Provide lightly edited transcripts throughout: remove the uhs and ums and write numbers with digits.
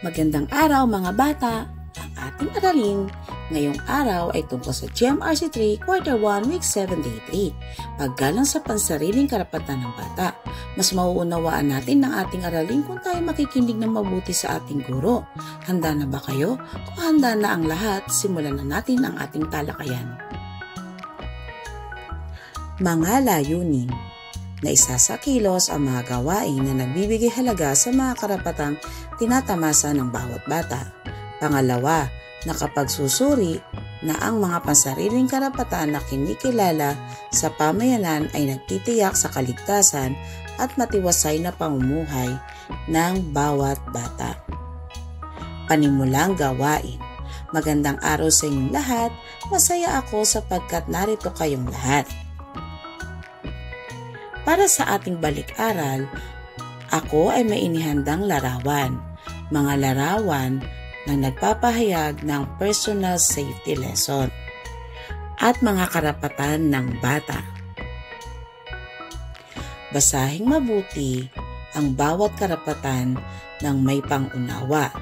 Magandang araw mga bata! Ang ating aralin ngayong araw ay tungkol sa GMRC 3 Quarter 1 Week 7 Day 3, paggalang sa pansariling karapatan ng bata. Mas mauunawaan natin ng ating aralin kung tayo makikinig ng mabuti sa ating guro. Handa na ba kayo? Kung handa na ang lahat, simulan na natin ang ating talakayan. Mga layunin. Naisasakilos ang mga gawain na nagbibigay halaga sa mga karapatang tinatamasa ng bawat bata. Pangalawa, nakapagsusuri na ang mga pansariling karapatan na kinikilala sa pamayanan ay nagtitiyak sa kaligtasan at matiwasay na pamumuhay ng bawat bata. Panimulang gawain. Magandang araw sa inyong lahat. Masaya ako sapagkat narito kayong lahat. Para sa ating balik-aral, ako ay may inihandang larawan. Mga larawan na nagpapahayag ng personal safety lesson at mga karapatan ng bata. Basahing mabuti ang bawat karapatan ng may pangunawa.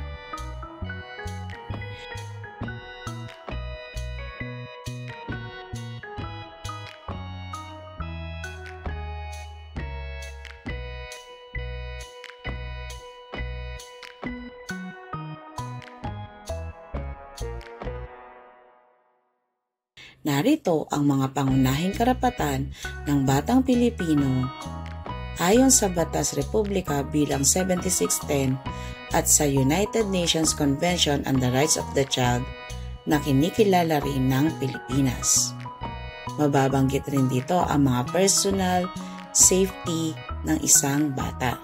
Narito ang mga pangunahing karapatan ng batang Pilipino ayon sa Batas Republika bilang 7610 at sa United Nations Convention on the Rights of the Child na kinikilala rin ng Pilipinas. Mababanggit rin dito ang mga personal safety ng isang bata.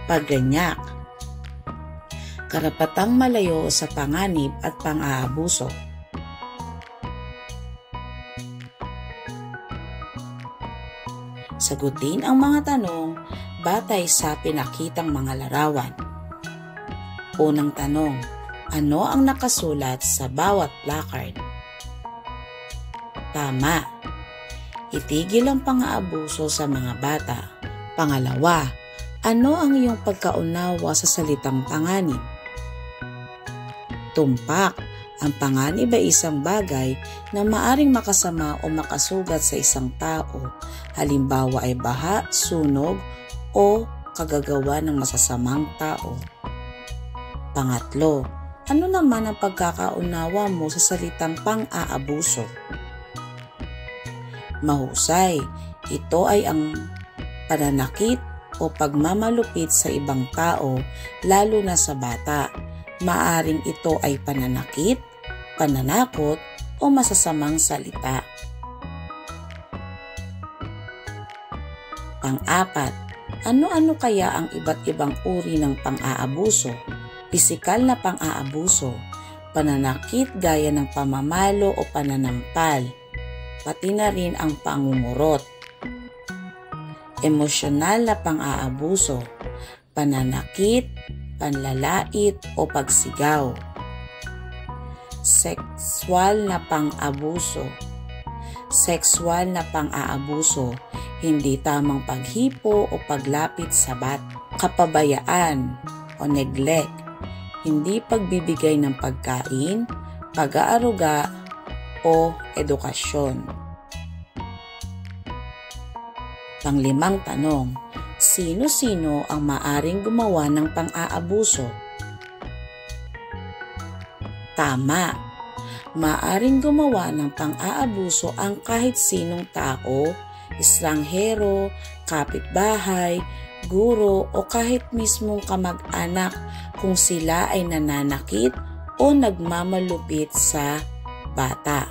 Pagganyak. Karapatang malayo sa panganib at pang-aabuso. Sagutin ang mga tanong batay sa pinakitang mga larawan. Unang tanong, ano ang nakasulat sa bawat placard? Tama. Itigil ang pang-aabuso sa mga bata. Pangalawa, ano ang iyong pagkaunawa sa salitang panganib? Tumpak. Ang panganib ay isang bagay na maaring makasama o makasugat sa isang tao. Halimbawa ay baha, sunog, o kagagawa ng masasamang tao. Pangatlo, ano naman ang pagkakaunawa mo sa salitang pang-aabuso? Mahusay. Ito ay ang pananakit o pagmamalupit sa ibang tao, lalo na sa bata. Maaring ito ay pananakit, pananakot, o masasamang salita. Pang-apat, ano-ano kaya ang iba't ibang uri ng pang-aabuso? Pisikal na pang-aabuso, pananakit gaya ng pamamalo o pananampal, pati na rin ang pangungurot. Emosyonal na pang-aabuso, pananakit, panlalait o pagsigaw. Sexual na pang-abuso. Sexual na pang-aabuso, hindi tamang paghipo o paglapit sa bata. Kapabayaan o neglect, hindi pagbibigay ng pagkain, pag-aaruga o edukasyon. Panglimang tanong, sino-sino ang maaring gumawa ng pang-aabuso? Tama. Maaring gumawa ng pang-aabuso ang kahit sinong tao, estranghero, kapitbahay, guro o kahit mismong kamag-anak kung sila ay nananakit o nagmamalupit sa bata.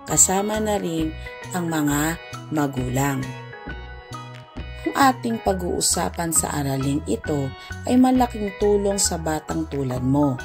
Kasama na rin ang mga magulang. Ang ating pag-uusapan sa araling ito ay malaking tulong sa batang tulad mo.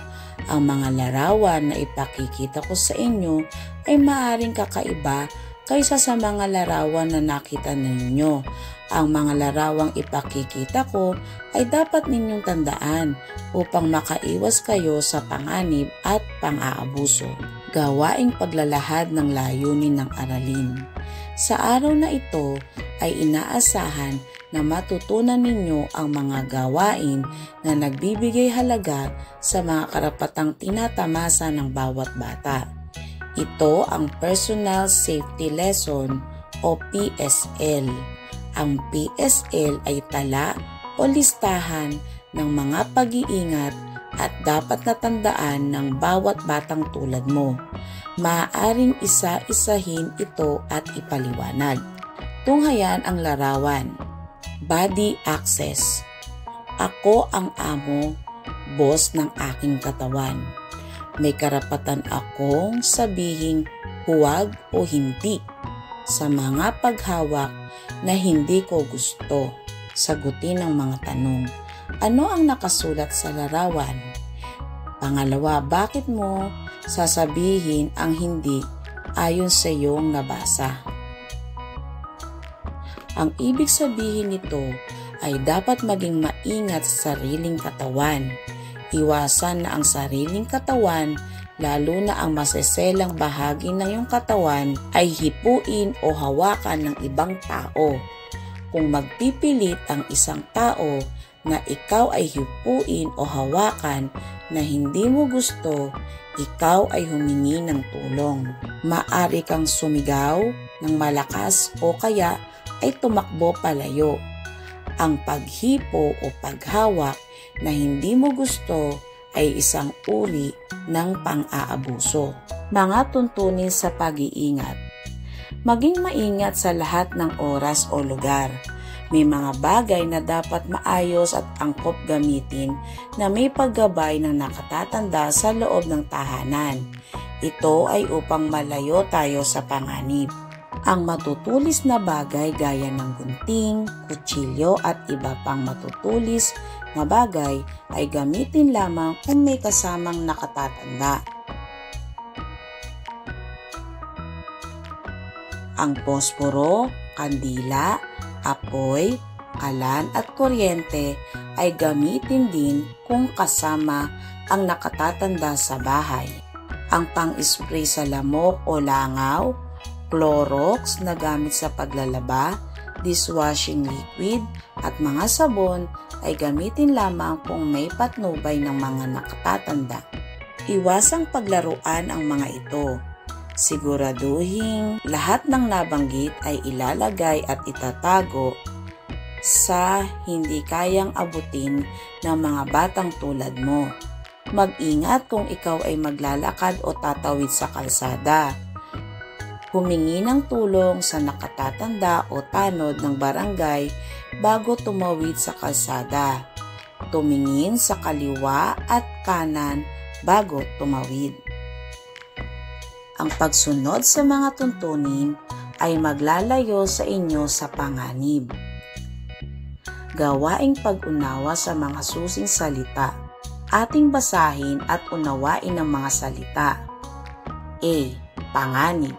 Ang mga larawan na ipakikita ko sa inyo ay maaaring kakaiba kaysa sa mga larawan na nakita ninyo. Ang mga larawang ipakikita ko ay dapat ninyong tandaan upang makaiwas kayo sa panganib at pang-aabuso. Gawaing paglalahad ng layunin ng aralin. Sa araw na ito ay inaasahan na matutunan ninyo ang mga gawain na nagbibigay halaga sa mga karapatang tinatamasa ng bawat bata. Ito ang Personal Safety Lesson o PSL. Ang PSL ay tala o listahan ng mga pag-iingat at dapat natandaan ng bawat batang tulad mo. Maaaring isa-isahin ito at ipaliwanag. Tunghayan ang larawan. Body access. Ako ang amo, boss ng aking katawan. May karapatan akong sabihing huwag o hindi sa mga paghawak na hindi ko gusto. Sagutin ang mga tanong. Ano ang nakasulat sa larawan? Pangalawa, bakit mo sasabihin ang hindi ayon sa iyong nabasa? Ang ibig sabihin nito ay dapat maging maingat sa sariling katawan. Iwasan na ang sariling katawan, lalo na ang maseselang bahagi ng iyong katawan ay hipuin o hawakan ng ibang tao. Kung magpipilit ang isang tao na ikaw ay hipuin o hawakan na hindi mo gusto, ikaw ay humingi ng tulong. Maaari kang sumigaw ng malakas o kaya ay tumakbo palayo. Ang paghipo o paghawak na hindi mo gusto ay isang uri ng pang-aabuso. Mga tuntunin sa pag-iingat. Maging maingat sa lahat ng oras o lugar. May mga bagay na dapat maayos at angkop gamitin na may paggabay ng nakatatanda sa loob ng tahanan. Ito ay upang malayo tayo sa panganib. Ang matutulis na bagay gaya ng gunting, kutsilyo at iba pang matutulis na bagay ay gamitin lamang kung may kasamang nakatatanda. Ang posporo, kandila, Apoy, kalan at kuryente ay gamitin din kung kasama ang nakatatanda sa bahay. Ang pang-spray sa lamok o langaw, Clorox na gamit sa paglalaba, dishwashing liquid at mga sabon ay gamitin lamang kung may patnubay ng mga nakatatanda. Iwasang paglaruan ang mga ito. Siguraduhin lahat ng nabanggit ay ilalagay at itatago sa hindi kayang abutin ng mga batang tulad mo. Mag-ingat kung ikaw ay maglalakad o tatawid sa kalsada. Humingi ng tulong sa nakatatanda o tanod ng barangay bago tumawid sa kalsada. Tumingin sa kaliwa at kanan bago tumawid. Ang pagsunod sa mga tuntunin ay maglalayo sa inyo sa panganib. Gawaing pag-unawa sa mga susing salita. Ating basahin at unawain ang mga salita. A. Panganib.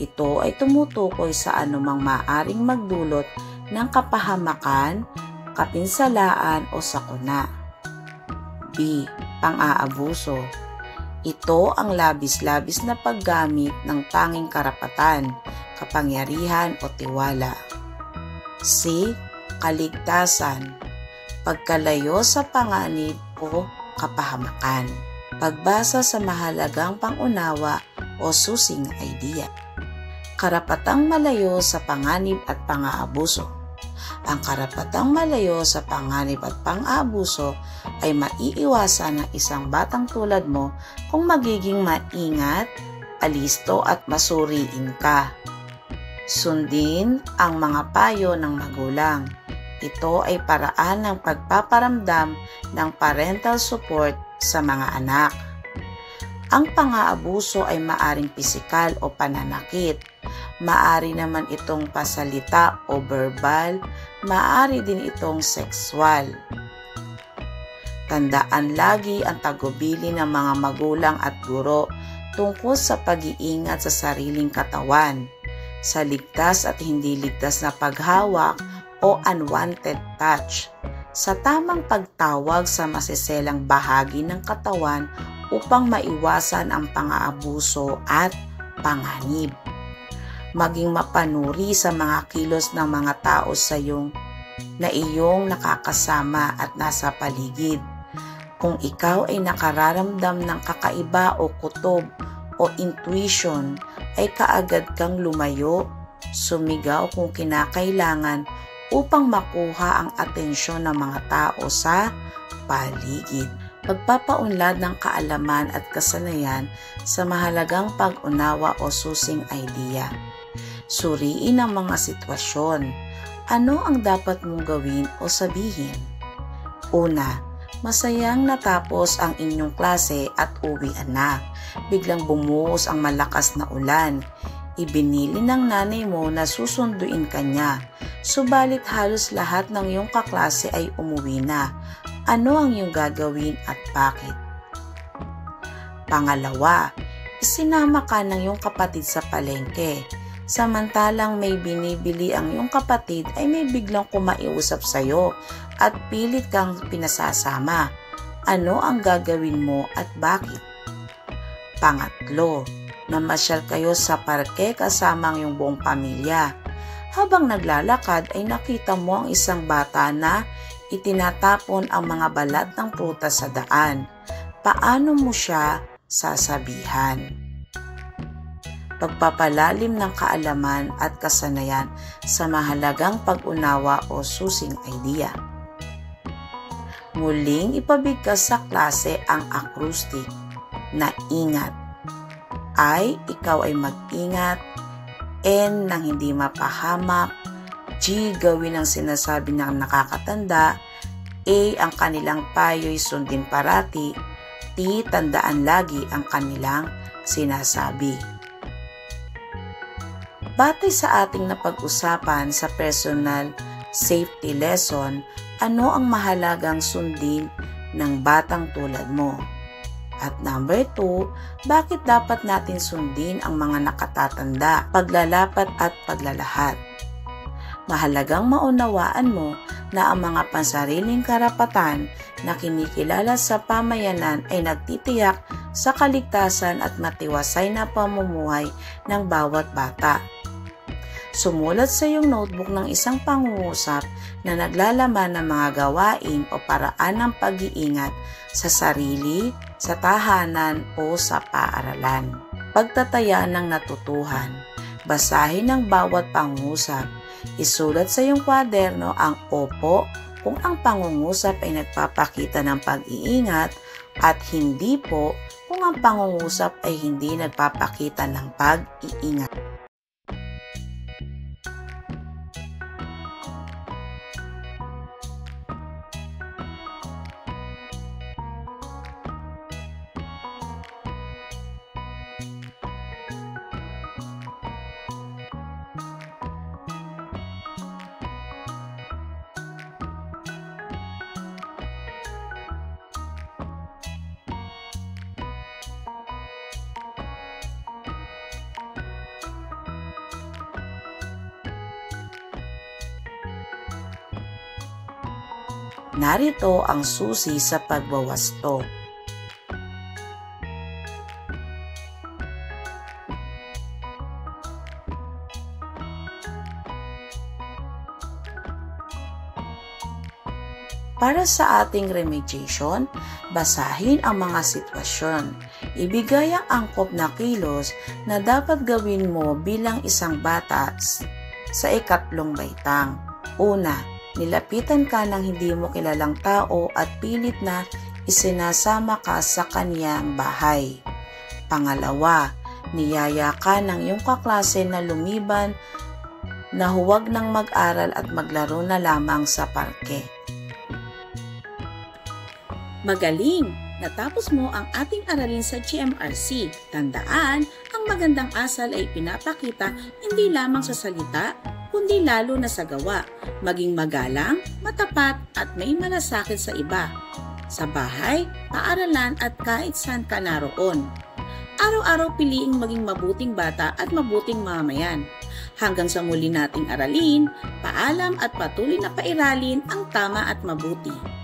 Ito ay tumutukoy sa anumang maaring magdulot ng kapahamakan, kapinsalaan o sakuna. B. Pang-aabuso. Ito ang labis-labis na paggamit ng tanging karapatan, kapangyarihan o tiwala. C. Kaligtasan. Pagkalayo sa panganib o kapahamakan. Pagbasa sa mahalagang pangunawa o susing idea. Karapatang malayo sa panganib at pang-aabuso. Ang karapatang malayo sa panganib at pang-aabuso ay maiiwasan ng isang batang tulad mo kung magiging maingat, alisto at masuriin ka. Sundin ang mga payo ng magulang. Ito ay paraan ng pagpaparamdam ng parental support sa mga anak. Ang pang-aabuso ay maaring pisikal o pananakit. Maari naman itong pasalita o verbal, maari din itong sexual. Tandaan lagi ang tagubilin ng mga magulang at guro tungkol sa pag-iingat sa sariling katawan, sa ligtas at hindi ligtas na paghawak o unwanted touch, sa tamang pagtawag sa masiselang bahagi ng katawan upang maiwasan ang pang-aabuso at panganib. Maging mapanuri sa mga kilos ng mga tao sa iyong nakakasama at nasa paligid. Kung ikaw ay nakararamdam ng kakaiba o kutob o intuition, ay kaagad kang lumayo, sumigaw kung kinakailangan upang makuha ang atensyon ng mga tao sa paligid. Pagpapaunlad ng kaalaman at kasanayan sa mahalagang pag-unawa o susing idea. Suriin ang mga sitwasyon. Ano ang dapat mong gawin o sabihin? Una, masayang natapos ang inyong klase at uwian na. Biglang bumuhos ang malakas na ulan. Ibinili ng nanay mo na susunduin ka niya. Subalit halos lahat ng iyong kaklase ay umuwi na. Ano ang iyong gagawin at bakit? Pangalawa, isinama ka ng iyong kapatid sa palengke. Samantalang may binibili ang iyong kapatid ay may biglang kumaiusap sa iyo at pilit kang pinasasama. Ano ang gagawin mo at bakit? Pangatlo, namasyal kayo sa parke kasama ang iyong buong pamilya. Habang naglalakad ay nakita mo ang isang bata na itinatapon ang mga balat ng prutas sa daan. Paano mo siya sasabihan? Pagpapalalim ng kaalaman at kasanayan sa mahalagang pag-unawa o susing idea. Muling ipabigkas sa klase ang acrostic na ingat. I, ikaw ay mag-ingat. N, nang hindi mapahamak. G, gawin ang sinasabi ng nakakatanda. A, ang kanilang payo'y sundin parati. T, tandaan lagi ang kanilang sinasabi. Batay sa ating napag-usapan sa personal safety lesson, ano ang mahalagang sundin ng batang tulad mo? At number 2, bakit dapat natin sundin ang mga nakatatanda, paglalapat at paglalahat? Mahalagang maunawaan mo na ang mga pansariling karapatan na kinikilala sa pamayanan ay nagtitiyak sa kaligtasan at matiwasay na pamumuhay ng bawat bata. Sumulat sa iyong notebook ng isang pangungusap na naglalaman ng mga gawain o paraan ng pag-iingat sa sarili, sa tahanan o sa paaralan. Pagtataya ng natutuhan. Basahin ang bawat pangungusap. Isulat sa iyong kwaderno ang opo kung ang pangungusap ay nagpapakita ng pag-iingat at hindi po kung ang pangungusap ay hindi nagpapakita ng pag-iingat. Narito ang susi sa pagwawasto. Para sa ating remediation, basahin ang mga sitwasyon. Ibigay ang angkop na kilos na dapat gawin mo bilang isang bata sa ikatlong baitang. Una, nilapitan ka ng hindi mo kilalang tao at pilit na isinasama ka sa kaniyang bahay. Pangalawa, niyaya ka ng iyong kaklase na lumiban na huwag nang mag-aral at maglaro na lamang sa parke. Magaling! Natapos mo ang ating aralin sa GMRC. Tandaan, ang magandang asal ay pinapakita hindi lamang sa salita, kundi lalo na sa gawa. Maging magalang, matapat at may malasakit sa iba. Sa bahay, paaralan at kahit saan ka naroon. Araw-araw piliing maging mabuting bata at mabuting mamamayan. Hanggang sa muli nating aralin, paalam at patuloy na pairalin ang tama at mabuti.